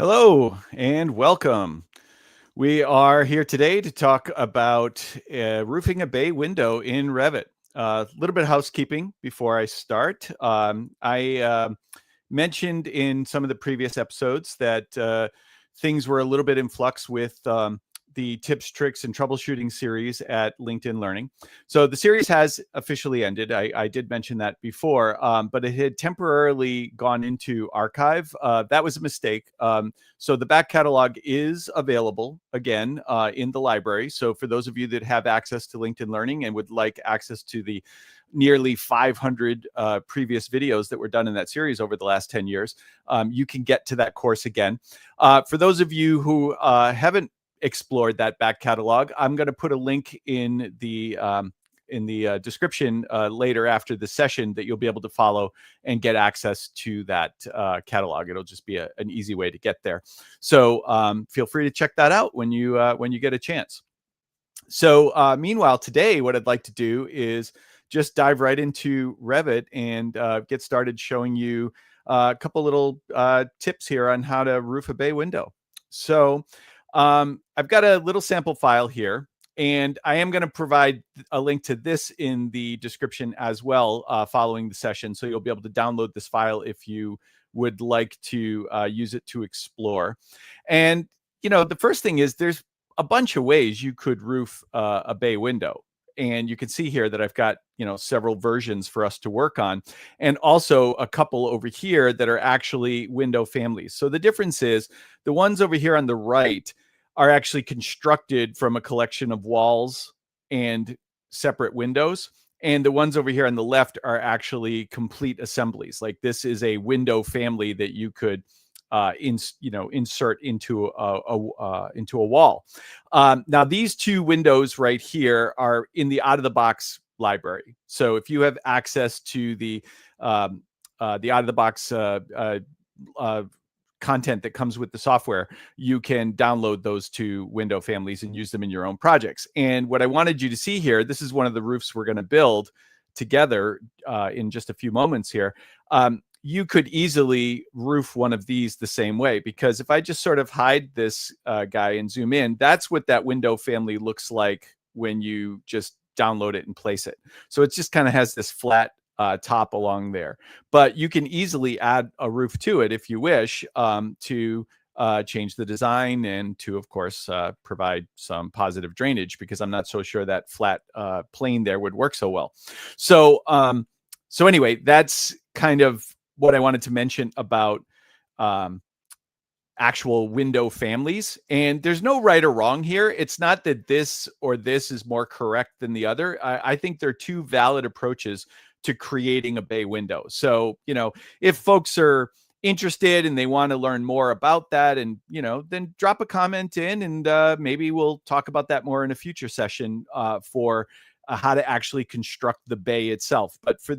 Hello and welcome. We are here today to talk about roofing a bay window in Revit. A little bit of housekeeping before I start. I mentioned in some of the previous episodes that things were a little bit in flux with the tips, tricks, and troubleshooting series at LinkedIn Learning. So the series has officially ended. I did mention that before, but it had temporarily gone into archive. That was a mistake. So the back catalog is available again in the library. So for those of you that have access to LinkedIn Learning and would like access to the nearly 500 previous videos that were done in that series over the last 10 years, you can get to that course again. For those of you who haven't explored that back catalog, I'm going to put a link in the description later after the session that you'll be able to follow and get access to that catalog. It'll just be an easy way to get there. So feel free to check that out when you get a chance. So meanwhile, today, what I'd like to do is just dive right into Revit and get started showing you a couple little tips here on how to roof a bay window. So I've got a little sample file here, and I am going to provide a link to this in the description as well following the session. So you'll be able to download this file if you would like to use it to explore. And, the first thing is there's a bunch of ways you could roof a bay window. And you can see here that I've got, several versions for us to work on, and also a couple over here that are actually window families. So the difference is the ones over here on the right are actually constructed from a collection of walls and separate windows. And the ones over here on the left are actually complete assemblies. Like this is a window family that you could insert into a wall. Now, these two windows right here are in the out-of-the-box library. So if you have access to the out-of-the-box content that comes with the software, you can download those two window families and use them in your own projects. And what I wanted you to see here, this is one of the roofs we're going to build together in just a few moments here. You could easily roof one of these the same way, because if I just sort of hide this guy and zoom in, that's what that window family looks like when you just download it and place it. So it just kind of has this flat top along there, but you can easily add a roof to it if you wish to change the design and to, of course, provide some positive drainage, because I'm not so sure that flat plane there would work so well. So anyway, that's kind of what I wanted to mention about actual window families. And there's no right or wrong here. It's not that this or this is more correct than the other. I think they're two valid approaches to creating a bay window. So, if folks are interested and they want to learn more about that, and, then drop a comment in, and maybe we'll talk about that more in a future session for how to actually construct the bay itself. But for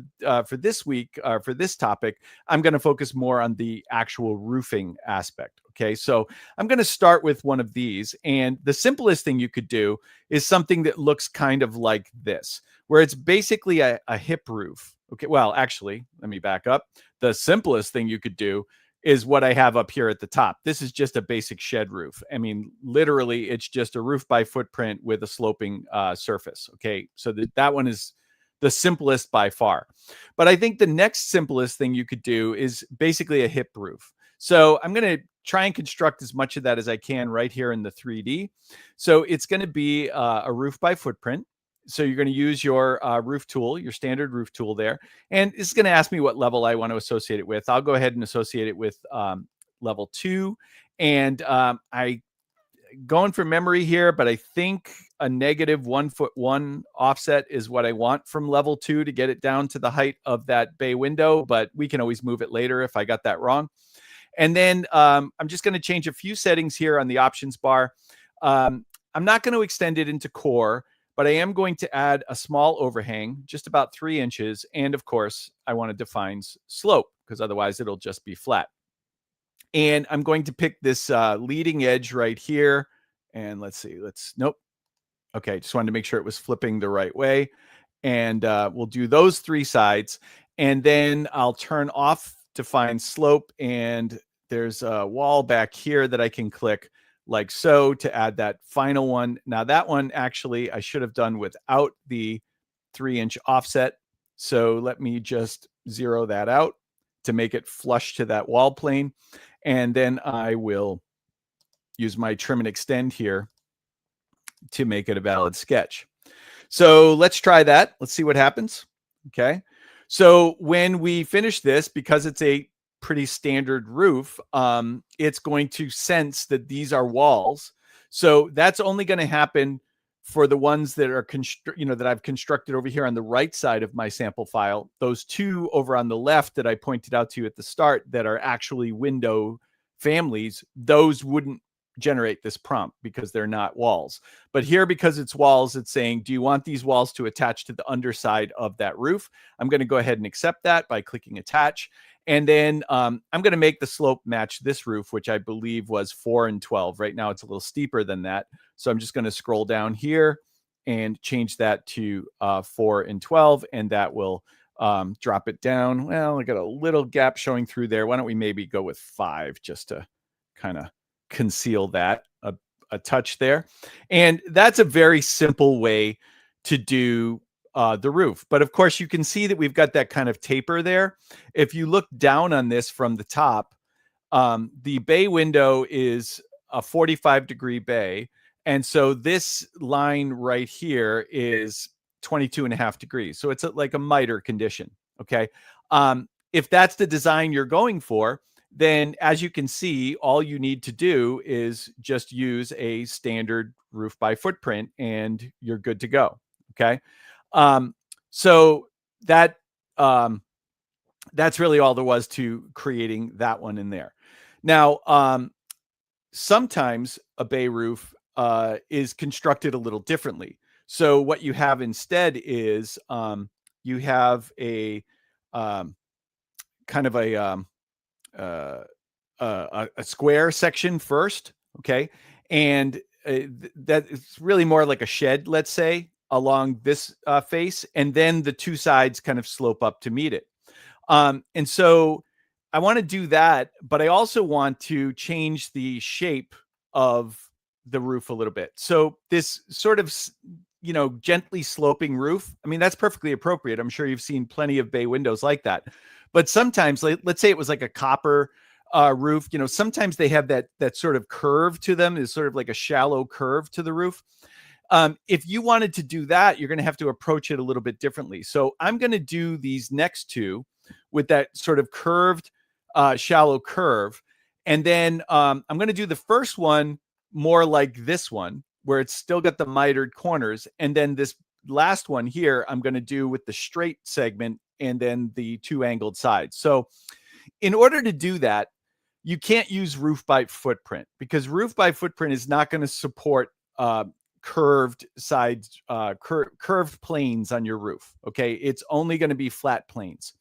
this week, for this topic, I'm going to focus more on the actual roofing aspect. Okay, so I'm going to start with one of these, and the simplest thing you could do is something that looks kind of like this, where it's basically a hip roof. Okay, well, actually, let me back up. The simplest thing you could do is what I have up here at the top. This is just a basic shed roof. I mean, literally, it's just a roof by footprint with a sloping surface. Okay, so that one is the simplest by far. But I think the next simplest thing you could do is basically a hip roof. So I'm going to try and construct as much of that as I can right here in the 3D. So it's going to be a roof by footprint. So you're going to use your roof tool, your standard roof tool there. And it's going to ask me what level I want to associate it with. I'll go ahead and associate it with level 2. And I going from memory here, but I think a -1.1 offset is what I want from level 2 to get it down to the height of that bay window. But we can always move it later if I got that wrong. And then I'm just going to change a few settings here on the options bar. I'm not going to extend it into core, but I am going to add a small overhang, just about 3 inches. And of course, I want to define slope, because otherwise it'll just be flat. And I'm going to pick this leading edge right here. And let's see, nope. Okay, just wanted to make sure it was flipping the right way. And we'll do those 3 sides. And then I'll turn off define slope, and there's a wall back here that I can click like so to add that final one. Now that one actually I should have done without the 3-inch offset. So let me just zero that out to make it flush to that wall plane. And then I will use my trim and extend here to make it a valid sketch. So let's try that. Let's see what happens. Okay. So when we finish this, because it's a pretty standard roof, it's going to sense that these are walls. So that's only going to happen for the ones that are that I've constructed over here on the right side of my sample file. Those two over on the left that I pointed out to you at the start that are actually window families, those wouldn't generate this prompt because they're not walls. But here, because it's walls, it's saying, do you want these walls to attach to the underside of that roof? I'm going to go ahead and accept that by clicking attach. And then I'm going to make the slope match this roof, which I believe was 4 and 12. Right now, it's a little steeper than that. So I'm just going to scroll down here and change that to 4 and 12. And that will drop it down. Well, I got a little gap showing through there. Why don't we maybe go with 5 just to kind of conceal that a touch there. And that's a very simple way to do the roof. But of course, you can see that we've got that kind of taper there. If you look down on this from the top, the bay window is a 45-degree bay. And so this line right here is 22.5 degrees. So it's like a miter condition. Okay. If that's the design you're going for, then as you can see, all you need to do is just use a standard roof by footprint and you're good to go. Okay. So that that's really all there was to creating that one in there. Now, sometimes a bay roof is constructed a little differently. So what you have instead is you have a kind of a square section first, okay, and that is really more like a shed, let's say, along this face, and then the two sides kind of slope up to meet it. And so I want to do that, but I also want to change the shape of the roof a little bit. So this sort of, gently sloping roof, I mean, that's perfectly appropriate. I'm sure you've seen plenty of bay windows like that. But sometimes, let's say it was like a copper roof, sometimes they have that sort of curve to them, is sort of like a shallow curve to the roof. If you wanted to do that, you're going to have to approach it a little bit differently. So I'm going to do these next two with that sort of curved, shallow curve. And then I'm going to do the first one more like this one, where it's still got the mitered corners. And then this last one here, I'm going to do with the straight segment and then the two angled sides. So in order to do that, you can't use roof by footprint, because roof by footprint is not going to support curved sides, curved planes on your roof. Okay. It's only going to be flat planes.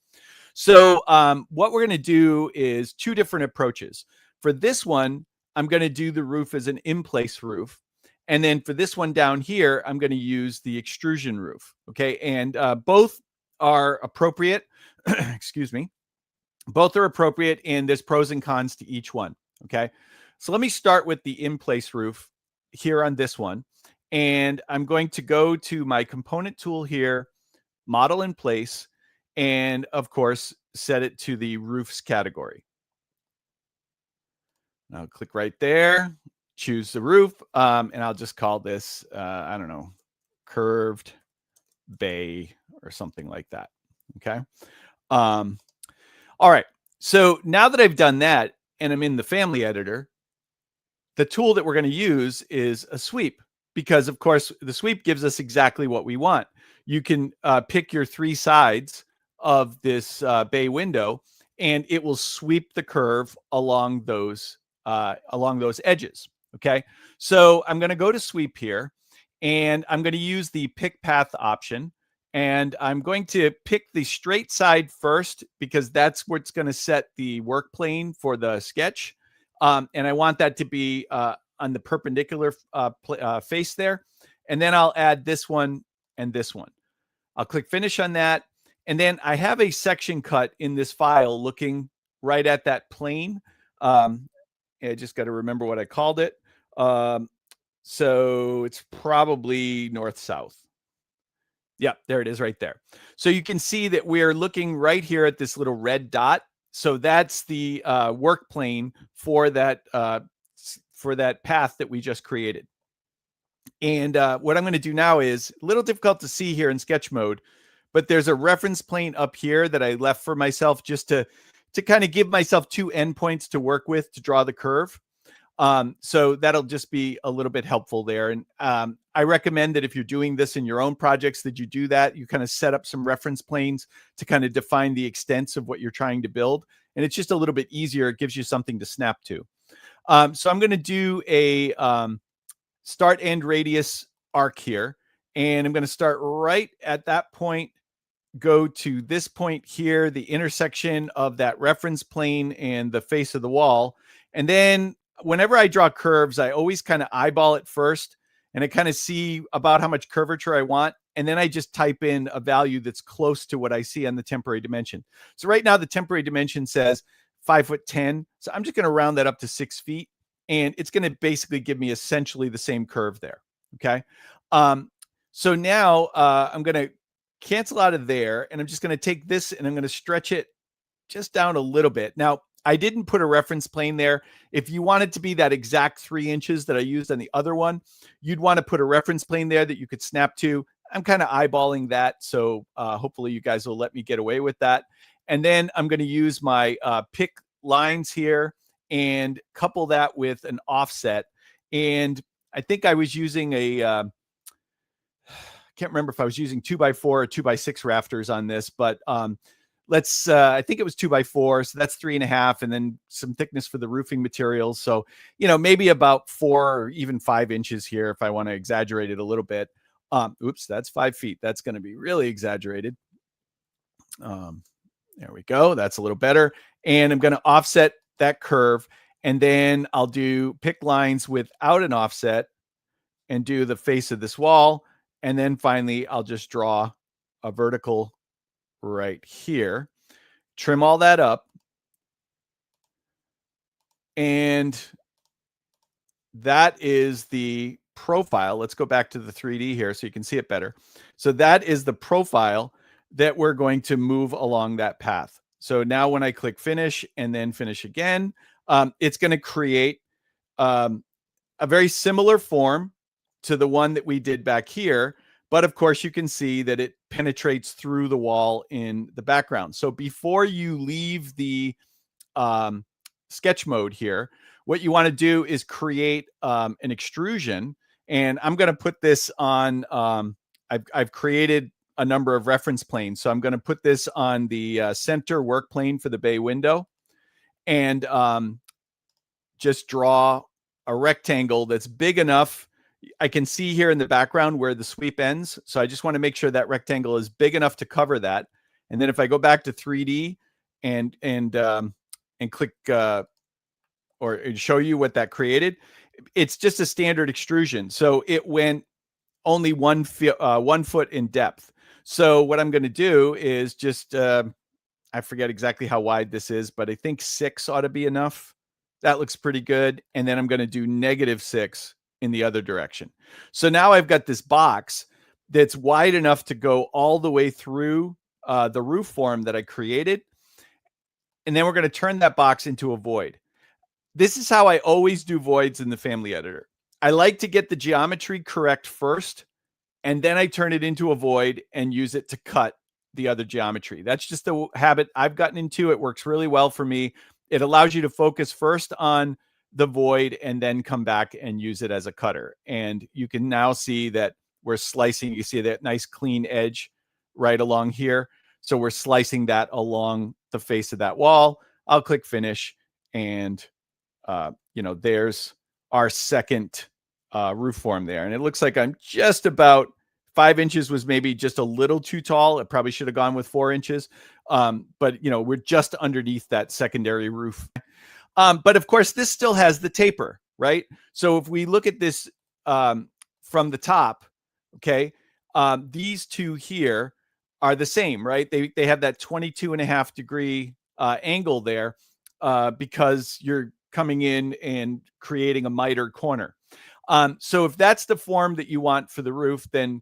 So what we're going to do is two different approaches. For this one, I'm going to do the roof as an in-place roof. And then for this one down here, I'm going to use the extrusion roof. Okay. And both are appropriate. Excuse me. Both are appropriate, and there's pros and cons to each one. Okay. So let me start with the in-place roof here on this one. And I'm going to go to my component tool here, model in place, and of course, set it to the roofs category. I'll click right there, choose the roof, and I'll just call this, I don't know, curved bay or something like that. Okay. All right. So now that I've done that and I'm in the family editor, the tool that we're going to use is a sweep, because of course the sweep gives us exactly what we want. You can pick your three sides of this bay window, and it will sweep the curve along those edges. Okay. So I'm going to go to sweep here, and I'm going to use the pick path option. And I'm going to pick the straight side first, because that's what's going to set the work plane for the sketch. And I want that to be on the perpendicular face there. And then I'll add this one and this one. I'll click finish on that. And then I have a section cut in this file looking right at that plane. I just got to remember what I called it. So it's probably north-south. Yeah, there it is right there. So you can see that we're looking right here at this little red dot. So that's the work plane for that path that we just created. And what I'm going to do now is a little difficult to see here in sketch mode, but there's a reference plane up here that I left for myself just to kind of give myself two endpoints to work with to draw the curve. So that'll just be a little bit helpful there. And I recommend that if you're doing this in your own projects, that you do that. You kind of set up some reference planes to kind of define the extents of what you're trying to build. And it's just a little bit easier. It gives you something to snap to. So I'm going to do a start end radius arc here. And I'm going to start right at that point, go to this point here, the intersection of that reference plane and the face of the wall. And then whenever I draw curves, I always kind of eyeball it first and I kind of see about how much curvature I want. And then I just type in a value that's close to what I see on the temporary dimension. So right now the temporary dimension says 5'10". So I'm just going to round that up to 6 feet. And it's going to basically give me essentially the same curve there. Okay. So now I'm going to cancel out of there. And I'm just going to take this and I'm going to stretch it just down a little bit. Now, I didn't put a reference plane there. If you want it to be that exact 3 inches that I used on the other one, you'd want to put a reference plane there that you could snap to. I'm kind of eyeballing that. So hopefully you guys will let me get away with that. And then I'm going to use my pick lines here and couple that with an offset. And I think I was using a, can't remember if I was using 2x4 or 2x6 rafters on this, but let's I think it was 2x4, so that's 3.5, and then some thickness for the roofing materials. So maybe about 4 or even 5 inches here if I want to exaggerate it a little bit. Oops, that's 5 feet. That's going to be really exaggerated. There we go. That's a little better. And I'm going to offset that curve, and then I'll do pick lines without an offset and do the face of this wall. And then finally, I'll just draw a vertical right here, trim all that up. And that is the profile. Let's go back to the 3D here so you can see it better. So that is the profile that we're going to move along that path. So now when I click finish and then finish again, it's going to create a very similar form to the one that we did back here. But of course, you can see that it penetrates through the wall in the background. So before you leave the sketch mode here, what you want to do is create an extrusion. And I'm going to put this on, I've created a number of reference planes. So I'm going to put this on the center work plane for the bay window and just draw a rectangle that's big enough. I can see here in the background where the sweep ends. So I just want to make sure that rectangle is big enough to cover that. And then if I go back to 3D and click or show you what that created, it's just a standard extrusion. So it went only 1 foot in depth. So what I'm going to do is just, I forget exactly how wide this is, but I think 6 ought to be enough. That looks pretty good. And then I'm going to do -6 in the other direction. So now I've got this box that's wide enough to go all the way through the roof form that I created. And then we're going to turn that box into a void. This is how I always do voids in the Family Editor. I like to get the geometry correct first, and then I turn it into a void and use it to cut the other geometry. That's just the habit I've gotten into. It works really well for me. It allows you to focus first on the void and then come back and use it as a cutter. And you can now see that we're slicing. You see that nice clean edge right along here. So we're slicing that along the face of that wall. I'll click finish, and there's our second roof form there. And it looks like I'm just about 5 inches was maybe just a little too tall. It probably should have gone with 4 inches. But we're just underneath that secondary roof. But of course, this still has the taper, right? So if we look at this from the top, okay, these two here are the same, right? They have that 22.5 degree angle there. because you're coming in and creating a miter corner. So if that's the form that you want for the roof, then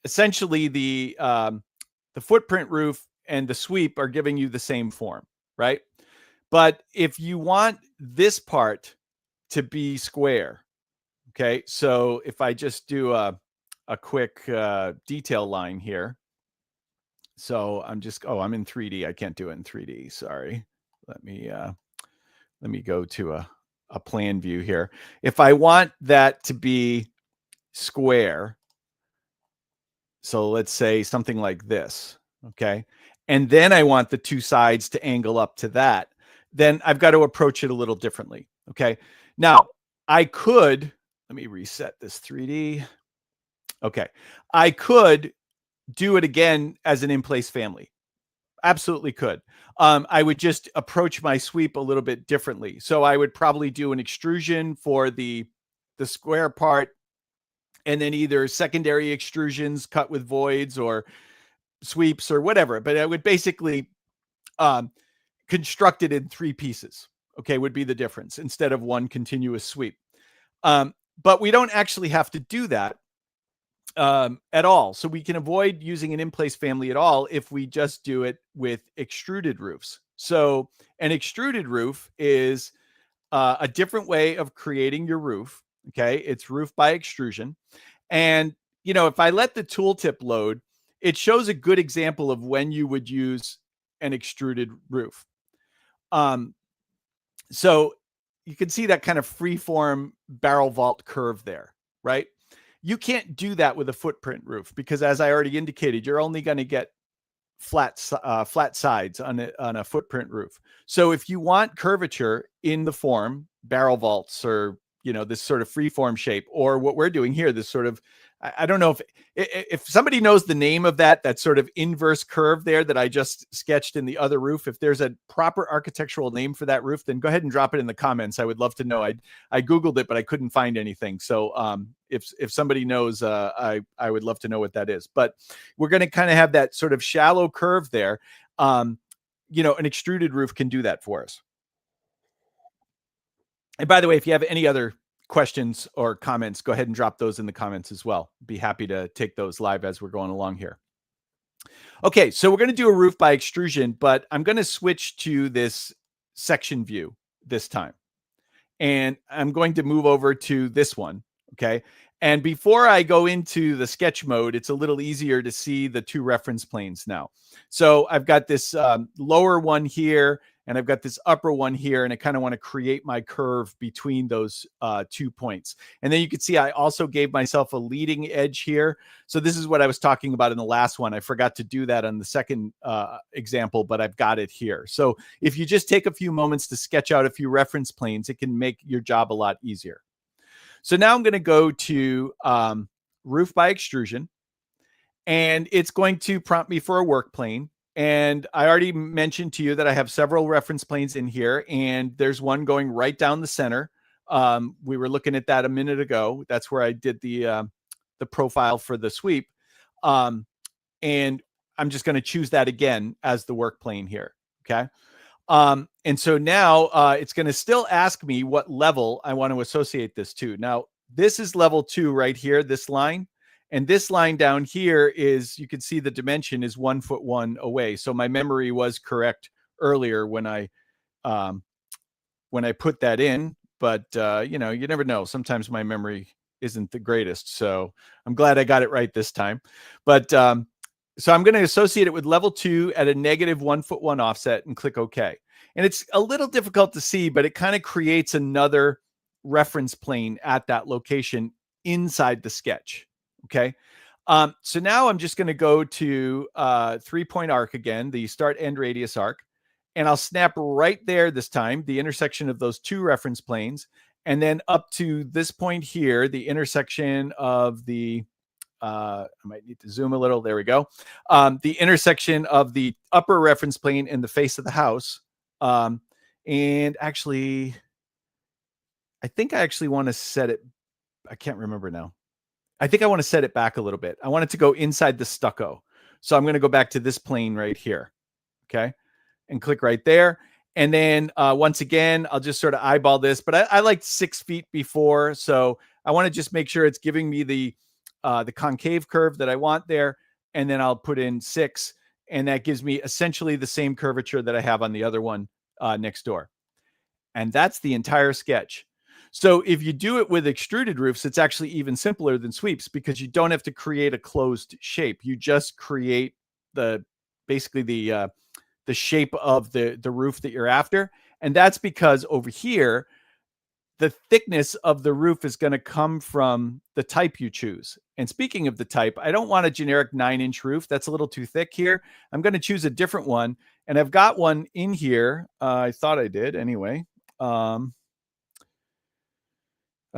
essentially the footprint roof and the sweep are giving you the same form, right? But if you want this part to be square, okay, so if I just do a quick detail line here. So I'm just, I'm in 3D. I can't do it in 3D. Sorry. Let me go to a plan view here. If I want that to be square, so let's say something like this, okay? And then I want the two sides to angle up to that, then I've got to approach it a little differently, okay? Now, I could, let me reset this 3D. Okay. I could do it again as an in-place family. Absolutely could. I would just approach my sweep a little bit differently. So I would probably do an extrusion for the square part, and then either secondary extrusions cut with voids or sweeps or whatever. But I would basically construct it in three pieces. Okay, would be the difference instead of one continuous sweep. But we don't actually have to do that at all. So we can avoid using an in-place family at all if we just do it with extruded roofs. So an extruded roof is a different way of creating your roof. Okay, it's roof by extrusion. And, if I let the tooltip load, it shows a good example of when you would use an extruded roof. So you can see that kind of free-form barrel vault curve there, right? You can't do that with a footprint roof because, as I already indicated, you're only going to get flat sides on a footprint roof. So if you want curvature in the form barrel vaults or this sort of freeform shape, or what we're doing here, this sort of, I don't know if somebody knows the name of that sort of inverse curve there that I just sketched in the other roof. If there's a proper architectural name for that roof, then go ahead and drop it in the comments. I would love to know. I Googled it, but I couldn't find anything. So if somebody knows, I would love to know what that is. But we're going to kind of have that sort of shallow curve there. An extruded roof can do that for us. And by the way, if you have any other questions or comments, go ahead and drop those in the comments as well. Be happy to take those live as we're going along here. Okay, so we're going to do a roof by extrusion, but I'm going to switch to this section view this time. And I'm going to move over to this one, okay? And before I go into the sketch mode, it's a little easier to see the two reference planes now. So I've got this lower one here, and I've got this upper one here, and I kind of want to create my curve between those 2 points. And then you can see I also gave myself a leading edge here. So this is what I was talking about in the last one. I forgot to do that on the second example, but I've got it here. So if you just take a few moments to sketch out a few reference planes, it can make your job a lot easier. So now I'm going to go to roof by extrusion, and it's going to prompt me for a work plane. And I already mentioned to you that I have several reference planes in here, and there's one going right down the center. We were looking at that a minute ago. That's where I did the profile for the sweep. And I'm just going to choose that again as the work plane here. Okay. And so now it's going to still ask me what level I want to associate this to. Now, this is level 2 right here, this line. And this line down here is, you can see the dimension is 1 foot 1 away. So my memory was correct earlier when I put that in, but you never know. Sometimes my memory isn't the greatest. So I'm glad I got it right this time. But so I'm going to associate it with level 2 at a negative 1 foot 1 offset and click OK. And it's a little difficult to see, but it kind of creates another reference plane at that location inside the sketch. Okay. So now I'm just going to go to 3-point arc again, the start end radius arc, and I'll snap right there this time, the intersection of those two reference planes, and then up to this point here, the intersection of the, I might need to zoom a little. There we go. The intersection of the upper reference plane and the face of the house. And actually, I think I actually want to set it. I can't remember now. I think I want to set it back a little bit. I want it to go inside the stucco. So I'm going to go back to this plane right here. Okay. And click right there. And then once again, I'll just sort of eyeball this, but I liked 6 feet before. So I want to just make sure it's giving me the concave curve that I want there. And then I'll put in 6. And that gives me essentially the same curvature that I have on the other one next door. And that's the entire sketch. So if you do it with extruded roofs, it's actually even simpler than sweeps because you don't have to create a closed shape. You just create basically the shape of the roof that you're after. And that's because over here, the thickness of the roof is going to come from the type you choose. And speaking of the type, I don't want a generic 9-inch roof. That's a little too thick here. I'm going to choose a different one. And I've got one in here. I thought I did anyway. I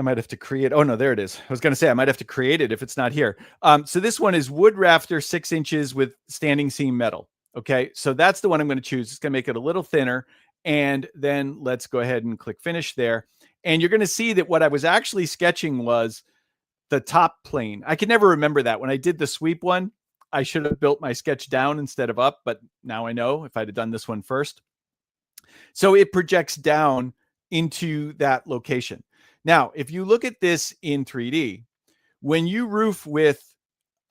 might have to create. Oh, no, there it is. I was going to say I might have to create it if it's not here. So this one is wood rafter, 6 inches with standing seam metal. Okay, so that's the one I'm going to choose. It's going to make it a little thinner. And then let's go ahead and click finish there. And you're going to see that what I was actually sketching was the top plane. I can never remember that. When I did the sweep one, I should have built my sketch down instead of up. But now I know if I'd have done this one first. So it projects down into that location. Now, if you look at this in 3D, when you roof with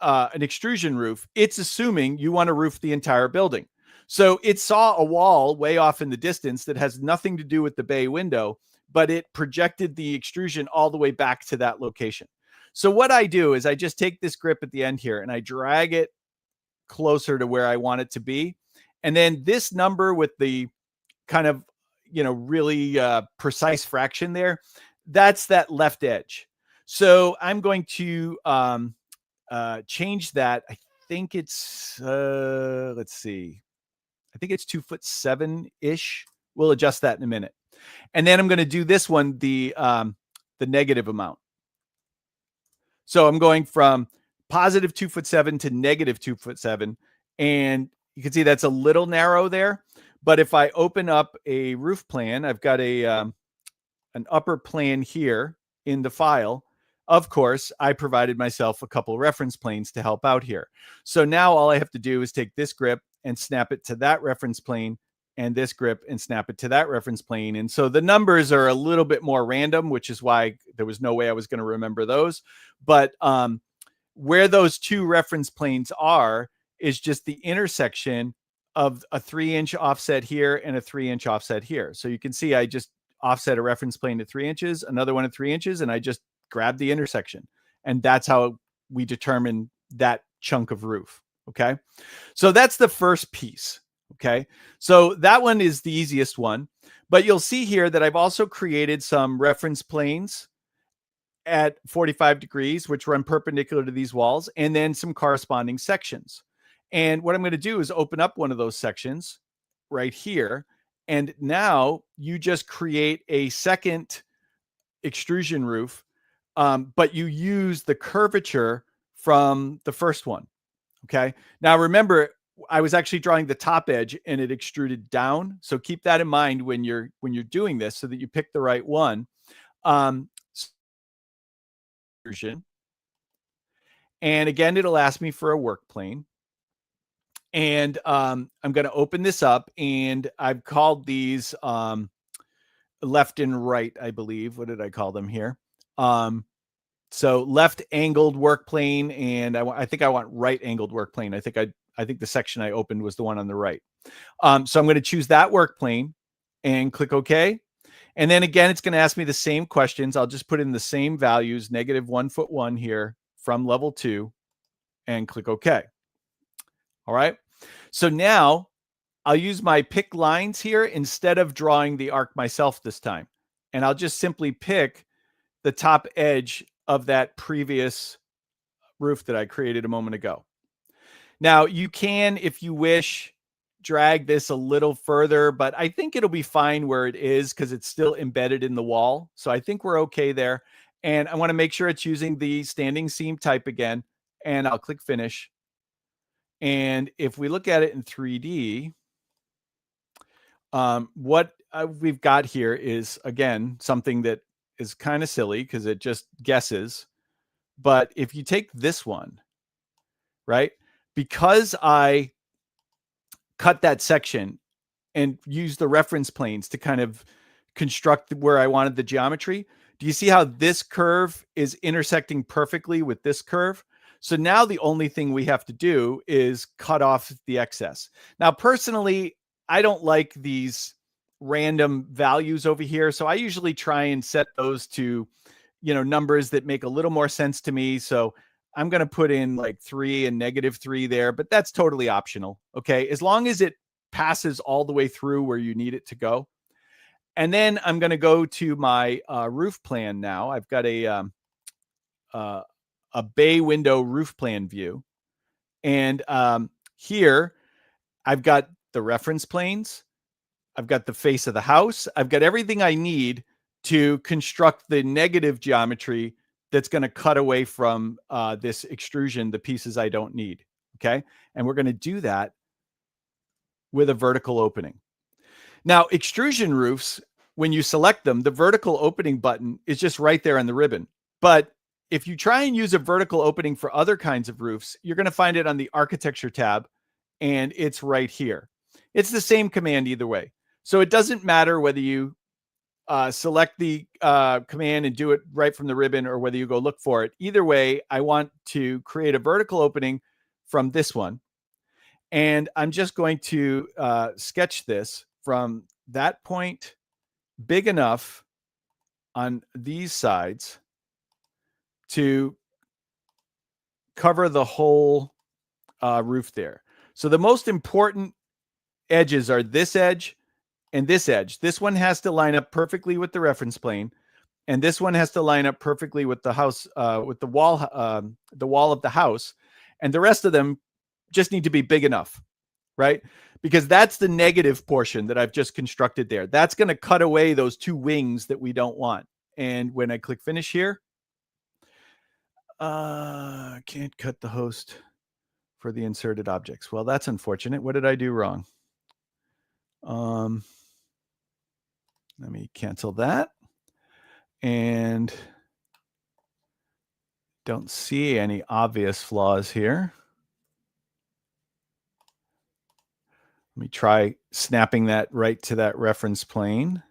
an extrusion roof, it's assuming you want to roof the entire building. So it saw a wall way off in the distance that has nothing to do with the bay window, but it projected the extrusion all the way back to that location. So what I do is I just take this grip at the end here and I drag it closer to where I want it to be. And then this number with the kind of, really precise fraction there, that's that left edge. So I'm going to change that. I think it's let's see. I think it's 2'7" We'll adjust that in a minute. And then I'm going to do this one, the negative amount. So I'm going from positive 2'7" to negative 2'7", and you can see that's a little narrow there. But if I open up a roof plan, I've got an upper plan here in the file. Of course, I provided myself a couple reference planes to help out here. So now all I have to do is take this grip and snap it to that reference plane, and this grip and snap it to that reference plane. And so the numbers are a little bit more random, which is why there was no way I was going to remember those. But where those two reference planes are is just the intersection of a 3-inch offset here and a 3-inch offset here. So you can see I just offset a reference plane at 3 inches, another one at 3 inches, and I just grab the intersection. And that's how we determine that chunk of roof. Okay. So that's the first piece. Okay. So that one is the easiest one, but you'll see here that I've also created some reference planes at 45 degrees, which run perpendicular to these walls, and then some corresponding sections. And what I'm going to do is open up one of those sections right here. And now you just create a second extrusion roof, but you use the curvature from the first one. Okay. Now remember, I was actually drawing the top edge and it extruded down. So keep that in mind when you're doing this so that you pick the right one. And again, it'll ask me for a work plane. And I'm going to open this up, and I've called these left and right, I believe. What did I call them here? So left angled work plane, and I think I want right angled work plane. I think the section I opened was the one on the right. So I'm going to choose that work plane and click OK. And then again, it's going to ask me the same questions. I'll just put in the same values, -1'1" here from level 2, and click OK. All right. So now I'll use my pick lines here instead of drawing the arc myself this time. And I'll just simply pick the top edge of that previous roof that I created a moment ago. Now you can, if you wish, drag this a little further, but I think it'll be fine where it is because it's still embedded in the wall. So I think we're okay there. And I want to make sure it's using the standing seam type again, and I'll click finish. And if we look at it in 3D, what we've got here is, again, something that is kind of silly because it just guesses. But if you take this one, right, because I cut that section and use the reference planes to kind of construct where I wanted the geometry. Do you see how this curve is intersecting perfectly with this curve? So now the only thing we have to do is cut off the excess. Now, personally, I don't like these random values over here. So I usually try and set those to, numbers that make a little more sense to me. So I'm going to put in like 3 and -3 there, but that's totally optional. Okay. As long as it passes all the way through where you need it to go. And then I'm going to go to my roof plan now. I've got a bay window roof plan view. And here I've got the reference planes. I've got the face of the house. I've got everything I need to construct the negative geometry that's going to cut away from this extrusion, the pieces I don't need. Okay. And we're going to do that with a vertical opening. Now, extrusion roofs, when you select them, the vertical opening button is just right there on the ribbon. But if you try and use a vertical opening for other kinds of roofs, you're going to find it on the architecture tab, and it's right here. It's the same command either way. So it doesn't matter whether you select the command and do it right from the ribbon or whether you go look for it. Either way, I want to create a vertical opening from this one. And I'm just going to sketch this from that point big enough on these sides to cover the whole roof there. So the most important edges are this edge and this edge. This one has to line up perfectly with the reference plane, and this one has to line up perfectly with the house, with the wall of the house, and the rest of them just need to be big enough, right? Because that's the negative portion that I've just constructed there. That's going to cut away those two wings that we don't want. And when I click finish here, can't cut the host for the inserted objects. Well, that's unfortunate. What did I do wrong? Let me cancel that. And don't see any obvious flaws here. Let me try snapping that right to that reference plane.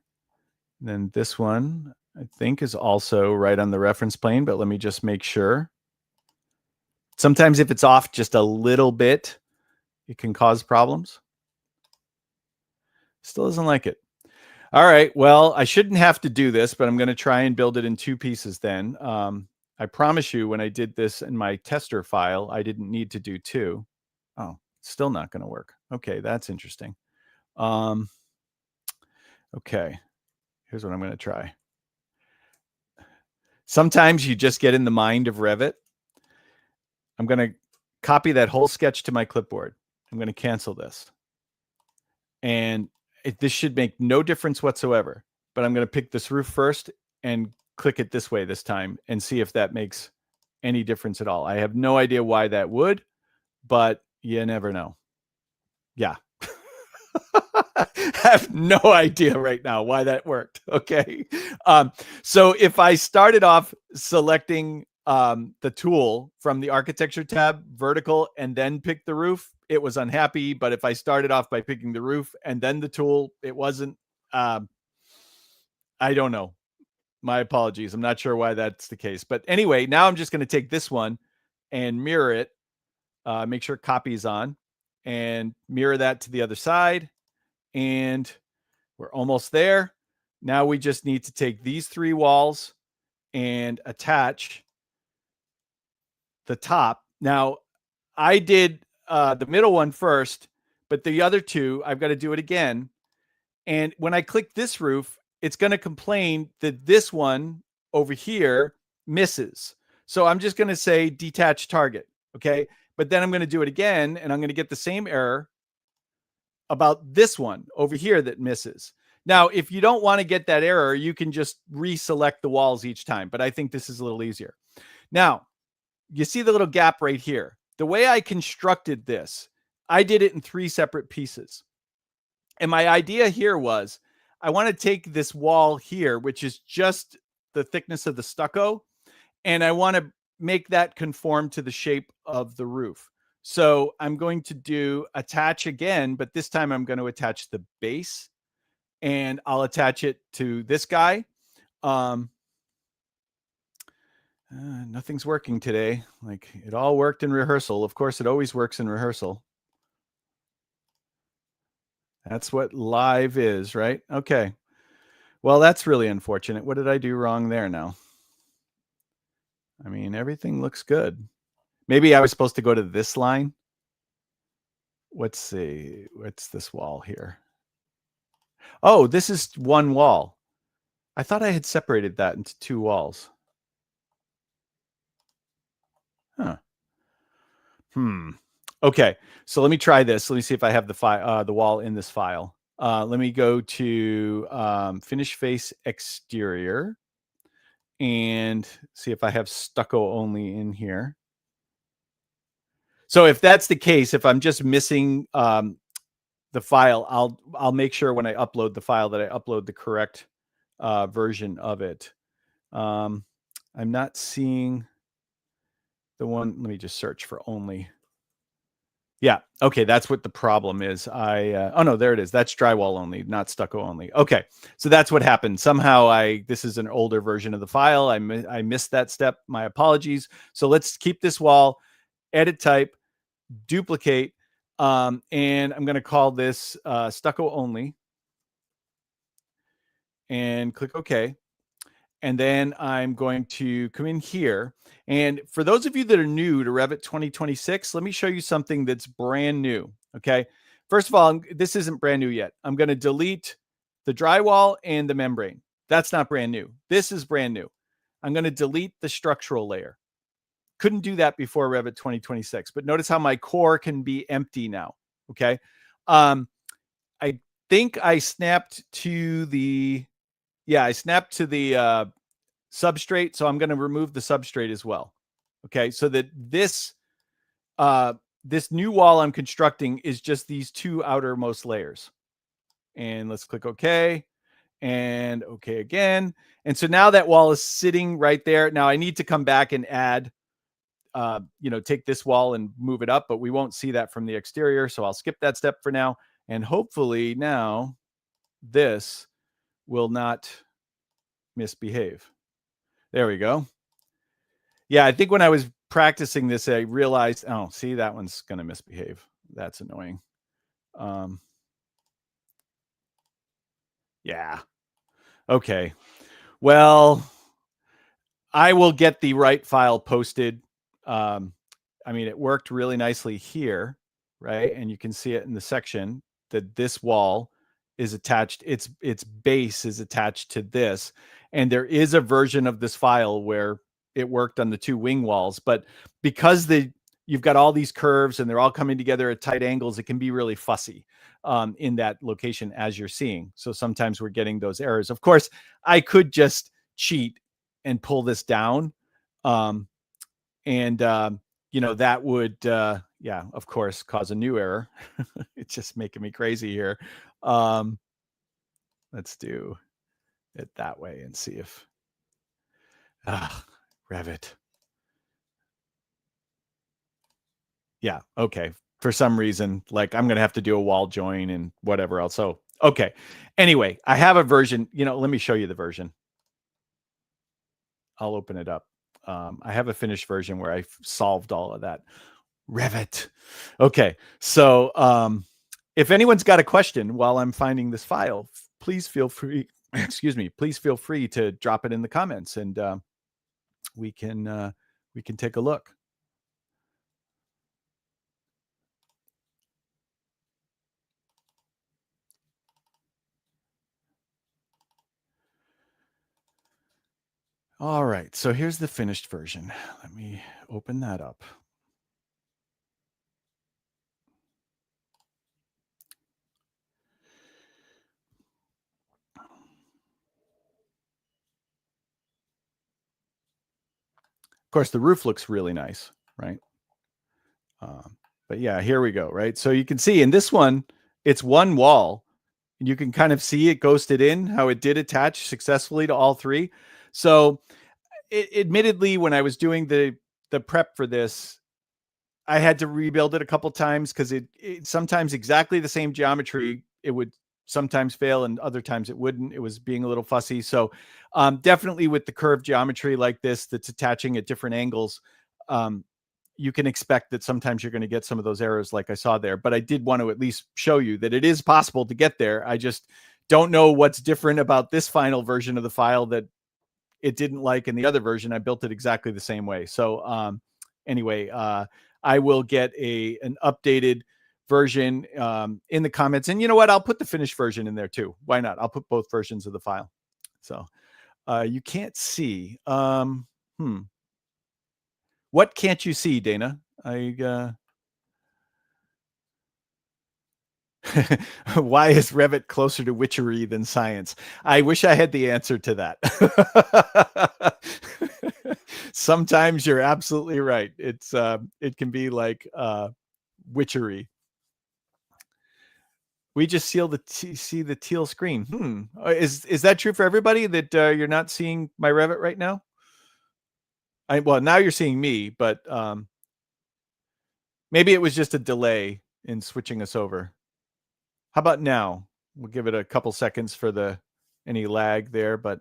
And then this one, I think, is also right on the reference plane, but let me just make sure. Sometimes if it's off just a little bit, it can cause problems. Still doesn't like it. All right, well, I shouldn't have to do this, but I'm going to try and build it in 2 pieces then. I promise you when I did this in my tester file, I didn't need to do 2. Oh, still not going to work. Okay, that's interesting. Okay, here's what I'm going to try. Sometimes you just get in the mind of Revit. I'm going to copy that whole sketch to my clipboard. I'm going to cancel this. And this should make no difference whatsoever. But I'm going to pick this roof first and click it this way this time and see if that makes any difference at all. I have no idea why that would, but you never know. Yeah. I have no idea right now why that worked. Okay. So if I started off selecting the tool from the architecture tab, vertical, and then pick the roof, it was unhappy. But if I started off by picking the roof and then the tool, it wasn't. I don't know. My apologies. I'm not sure why that's the case. But anyway, now I'm just going to take this one and mirror it, make sure copy is on, and mirror that to the other side. And we're almost there. Now we just need to take these 3 walls and attach the top. Now, I did the middle one first, but the other 2, I've got to do it again. And when I click this roof, it's going to complain that this one over here misses. So I'm just going to say detach target. Okay. But then I'm going to do it again, and I'm going to get the same error about this one over here that misses. Now, if you don't want to get that error, you can just reselect the walls each time, but I think this is a little easier. Now, you see the little gap right here. The way I constructed this, I did it in 3 separate pieces. And my idea here was I want to take this wall here, which is just the thickness of the stucco, and I want to make that conform to the shape of the roof. So I'm going to do attach again, but this time I'm going to attach the base, and I'll attach it to this guy. Nothing's working today. Like, it all worked in rehearsal. Of course, it always works in rehearsal. That's what live is, right? Okay. Well, that's really unfortunate. What did I do wrong there now? I mean, everything looks good. Maybe I was supposed to go to this line. Let's see. What's this wall here? Oh, this is one wall. I thought I had separated that into two walls. Huh. Okay, so let me try this. Let me see if I have the wall in this file. Let me go to finish face exterior and see if I have stucco only in here. So if that's the case, if I'm just missing the file, I'll make sure when I upload the file that I upload the correct version of it. I'm not seeing the one. Let me just search for only. Yeah. Okay. That's what the problem is. Oh no, there it is. That's drywall only, not stucco only. Okay. So that's what happened. Somehow this is an older version of the file. I missed that step. My apologies. So let's keep this wall, edit type, duplicate, and I'm going to call this stucco only and click OK. And then I'm going to come in here. And for those of you that are new to Revit 2026, let me show you something that's brand new. Okay. First of all, this isn't brand new yet. I'm going to delete the drywall and the membrane. That's not brand new. This is brand new. I'm going to delete the structural layer. Couldn't do that before Revit 2026, but notice how my core can be empty now. Okay. I think I snapped to the, substrate. So I'm going to remove the substrate as well. Okay. So that this new wall I'm constructing is just these two outermost layers. And let's click OK and OK again. And so now that wall is sitting right there. Now I need to come back and add, take this wall and move it up, but we won't see that from the exterior. So I'll skip that step for now. And hopefully now this will not misbehave. There we go. Yeah, I think when I was practicing this, I realized, oh, see, that one's going to misbehave. That's annoying. Yeah. Okay. Well, I will get the right file posted. I mean, it worked really nicely here, right? And you can see it in the section that this wall is attached. Its base is attached to this. And there is a version of this file where it worked on the two wing walls, but because you've got all these curves and they're all coming together at tight angles, it can be really fussy in that location, as you're seeing. So sometimes we're getting those errors. Of course, I could just cheat and pull this down. That would, of course, cause a new error. It's just making me crazy here. Let's do it that way and see if Revit. Yeah. Okay. For some reason, like, I'm going to have to do a wall join and whatever else. So, okay. Anyway, I have a version, let me show you the version. I'll open it up. I have a finished version where I've solved all of that. Revit. Okay. So, if anyone's got a question while I'm finding this file, please feel free, please feel free to drop it in the comments and we can take a look. All right, so here's the finished version. Let me open that up. Of course, the roof looks really nice, right? But yeah, here we go, right? So you can see in this one, it's one wall. You can kind of see it ghosted in, how it did attach successfully to all three. So admittedly, when I was doing the prep for this, I had to rebuild it a couple times because it sometimes exactly the same geometry, it would sometimes fail and other times it wouldn't. It was being a little fussy. So definitely with the curved geometry like this that's attaching at different angles, um, you can expect that sometimes you're going to get some of those errors like I saw there. But I did want to at least show you that it is possible to get there. I just don't know what's different about this final version of the file that it didn't like in the other version. I built it exactly the same way. So anyway, I will get an updated version in the comments. And you know what? I'll put the finished version in there too. Why not? I'll put both versions of the file. So you can't see. What can't you see, Dana? Why is Revit closer to witchery than science? I wish I had the answer to that. Sometimes you're absolutely right. It can be like witchery. We just see the teal screen. Is that true for everybody that you're not seeing my Revit right now? Well, now you're seeing me, but maybe it was just a delay in switching us over. How about now? We'll give it a couple seconds for any lag there, but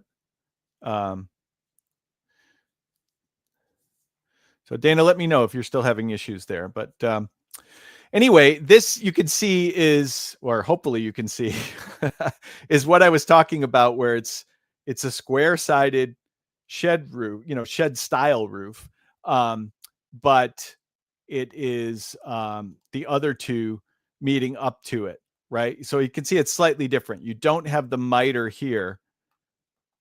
so Dana, let me know if you're still having issues there. But anyway, this you can see is, or hopefully you can see, is what I was talking about, where it's a square-sided shed roof, shed style roof, but it is the other two meeting up to it, right? So you can see it's slightly different. You don't have the miter here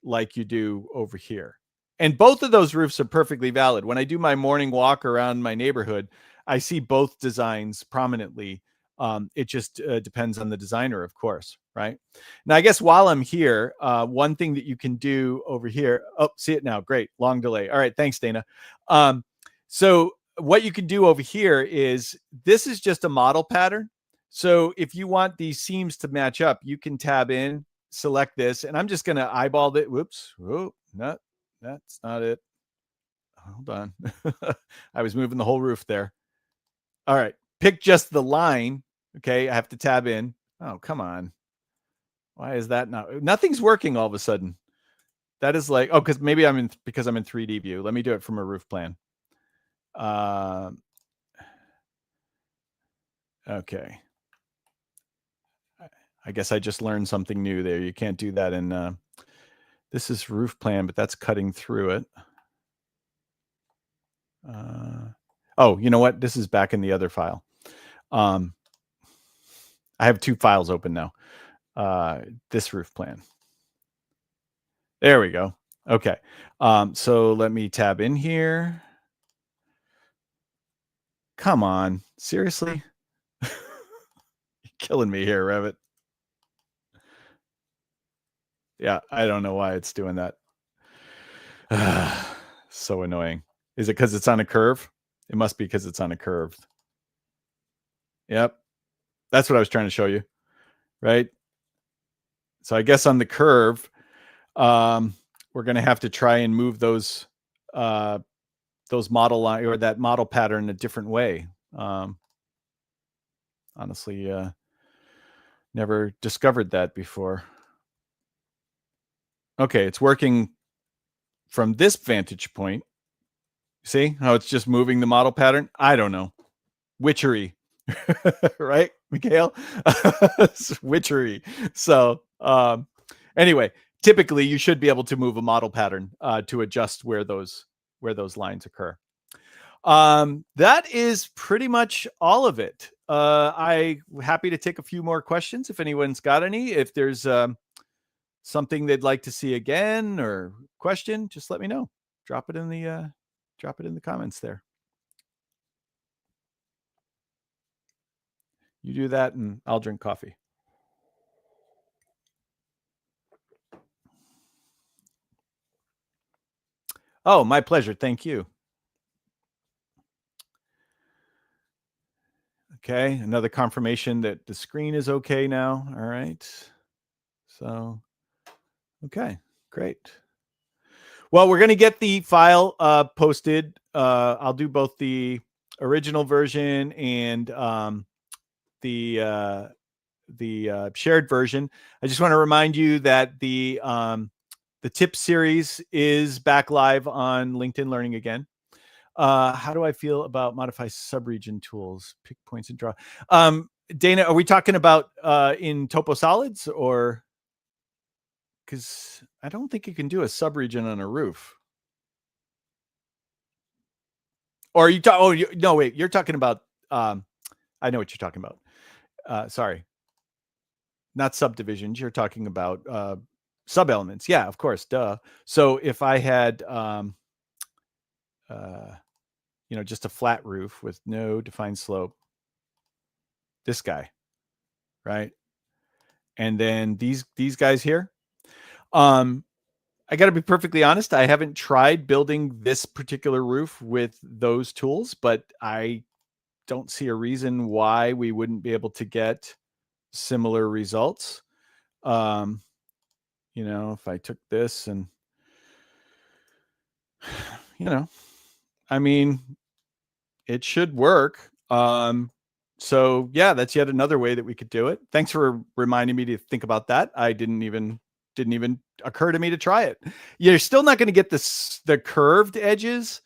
like you do over here. And both of those roofs are perfectly valid. When I do my morning walk around my neighborhood, I see both designs prominently. It just depends on the designer, of course, right? Now, I guess while I'm here, one thing that you can do over here, see it now, great, long delay. All right, thanks, Dana. So what you can do over here is, this is just a model pattern. So if you want these seams to match up, you can tab in, select this, and I'm just going to eyeball it. Whoops. Oh, no, that's not it. Hold on. I was moving the whole roof there. All right. Pick just the line. Okay. I have to tab in. Oh, come on. Why is that not? Nothing's working all of a sudden. That is like, oh, because maybe I'm in 3D view. Let me do it from a roof plan. Okay. I guess I just learned something new there. You can't do that in this is roof plan, but that's cutting through it. Oh, you know what? This is back in the other file. I have two files open now. This roof plan. There we go. Okay. So let me tab in here. Come on. Seriously? You're killing me here, Revit. Yeah, I don't know why it's doing that. So annoying. Is it because it's on a curve? It must be because it's on a curve. Yep. That's what I was trying to show you, right? So I guess on the curve, we're going to have to try and move those model line or that model pattern a different way. Honestly, never discovered that before. Okay, it's working from this vantage point. See how it's just moving the model pattern? I don't know. Witchery, right, Mikhail? Witchery. So anyway, typically you should be able to move a model pattern to adjust where those lines occur. That is pretty much all of it. I'm happy to take a few more questions if anyone's got any. If there's something they'd like to see again or question, just let me know. Drop it in the comments there. You do that and I'll drink coffee. Oh, my pleasure. Thank you. Okay, another confirmation that the screen is okay now. All right. So, okay, great. Well, we're going to get the file posted. I'll do both the original version and the shared version. I just want to remind you that the tip series is back live on LinkedIn Learning again. How do I feel about modify subregion tools, pick points and draw? Dana, are we talking about in Topo Solids, or because I don't think you can do a subregion on a roof? Or are you no, wait, you're talking about I know what you're talking about. Sorry, not subdivisions. You're talking about sub elements. Yeah, of course, duh. So if I had just a flat roof with no defined slope, this guy, right? And then these guys here. I got to be perfectly honest. I haven't tried building this particular roof with those tools, but I don't see a reason why we wouldn't be able to get similar results. If I took this and, I mean, it should work. So yeah, that's yet another way that we could do it. Thanks for reminding me to think about that. I didn't even occur to me to try it. You're still not going to get the curved edges.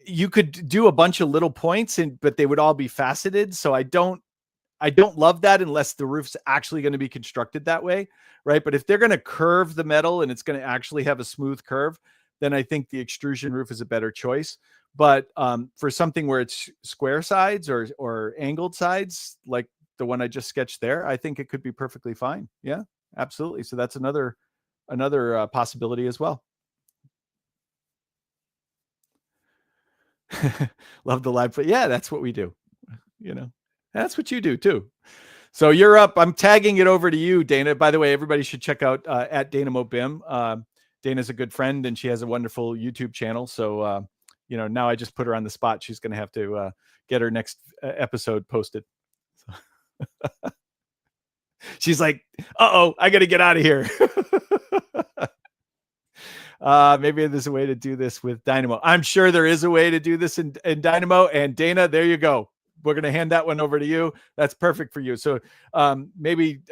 You could do a bunch of little points, but they would all be faceted. So I don't love that unless the roof's actually going to be constructed that way, right? But if they're going to curve the metal and it's going to actually have a smooth curve, then I think the extrusion roof is a better choice. But for something where it's square sides or angled sides, like the one I just sketched there, I think it could be perfectly fine. Yeah, absolutely. So that's another possibility as well. Love the live, but yeah, that's what we do. That's what you do too. So you're up. I'm tagging it over to you, Dana. By the way, everybody should check out at Dana Mobim. Dana's a good friend, and she has a wonderful YouTube channel. So now I just put her on the spot. She's going to have to get her next episode posted. So she's like, "Uh-oh, I got to get out of here." Maybe there's a way to do this with Dynamo. I'm sure there is a way to do this in Dynamo. And Dana, there you go. We're going to hand that one over to you. That's perfect for you. So maybe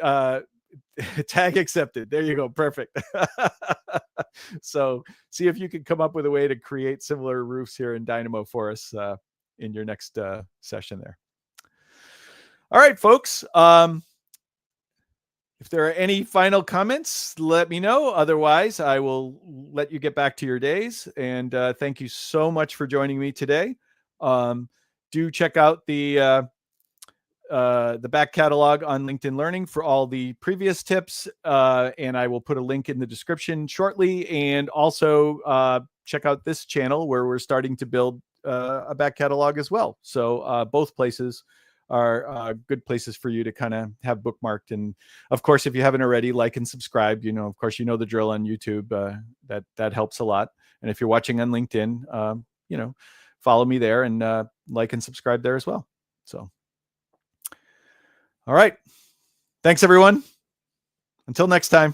tag accepted. There you go. Perfect. So see if you can come up with a way to create similar roofs here in Dynamo for us in your next session there. All right, folks. If there are any final comments, let me know. Otherwise, I will let you get back to your days. And thank you so much for joining me today. Do check out the back catalog on LinkedIn Learning for all the previous tips. And I will put a link in the description shortly. And also check out this channel where we're starting to build a back catalog as well. So both places are good places for you to kind of have bookmarked. And of course, if you haven't already, like and subscribe. Of course, the drill on YouTube. That helps a lot. And if you're watching on LinkedIn, follow me there and like and subscribe there as well. So, all right. Thanks, everyone. Until next time.